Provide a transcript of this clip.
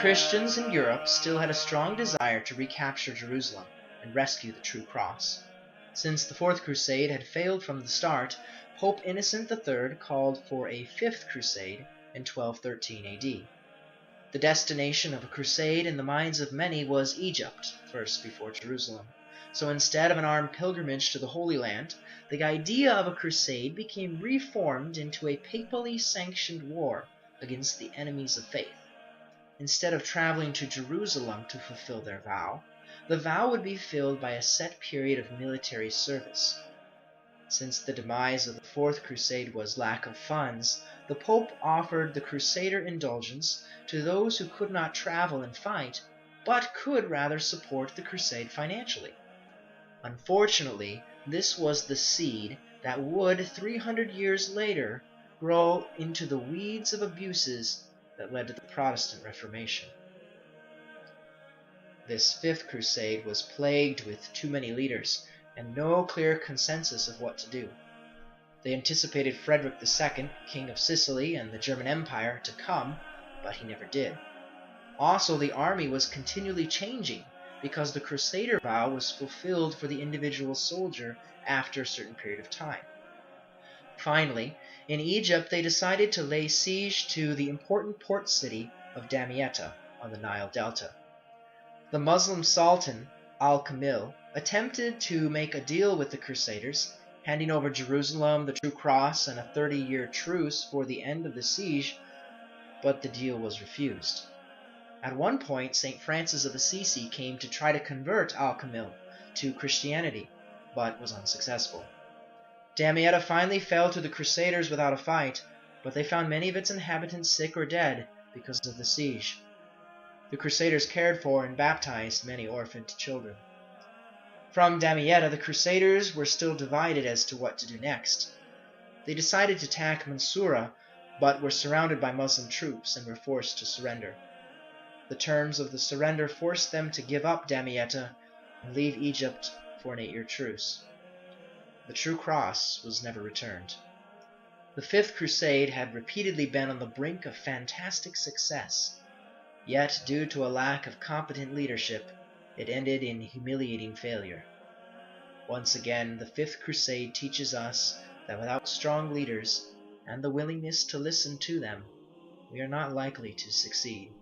Christians in Europe still had a strong desire to recapture Jerusalem and rescue the true cross. Since the Fourth Crusade had failed from the start, Pope Innocent III called for a Fifth Crusade in 1213 AD. The destination of a crusade in the minds of many was Egypt, first before Jerusalem. So instead of an armed pilgrimage to the Holy Land, the idea of a crusade became reformed into a papally sanctioned war against the enemies of faith. Instead of traveling to Jerusalem to fulfill their vow, the vow would be filled by a set period of military service. Since the demise of the Fourth Crusade was lack of funds, the Pope offered the Crusader Indulgence to those who could not travel and fight, but could rather support the crusade financially. Unfortunately, this was the seed that would, 300 years later, grow into the weeds of abuses that led to the Protestant Reformation. This Fifth Crusade was plagued with too many leaders and no clear consensus of what to do. They anticipated Frederick II, King of Sicily and the German Empire, to come, but he never did. Also, the army was continually changing because the Crusader Vow was fulfilled for the individual soldier after a certain period of time. Finally, in Egypt, they decided to lay siege to the important port city of Damietta on the Nile Delta. The Muslim Sultan, Al-Kamil, attempted to make a deal with the Crusaders, handing over Jerusalem, the True Cross, and a 30-year truce for the end of the siege, but the deal was refused. At one point, St. Francis of Assisi came to try to convert Al-Kamil to Christianity, but was unsuccessful. Damietta finally fell to the Crusaders without a fight, but they found many of its inhabitants sick or dead because of the siege. The Crusaders cared for and baptized many orphaned children. From Damietta, the Crusaders were still divided as to what to do next. They decided to attack Mansoura, but were surrounded by Muslim troops and were forced to surrender. The terms of the surrender forced them to give up Damietta and leave Egypt for an 8-year truce. The True Cross was never returned. The Fifth Crusade had repeatedly been on the brink of fantastic success, yet due to a lack of competent leadership, it ended in humiliating failure. Once again, the Fifth Crusade teaches us that without strong leaders and the willingness to listen to them, we are not likely to succeed.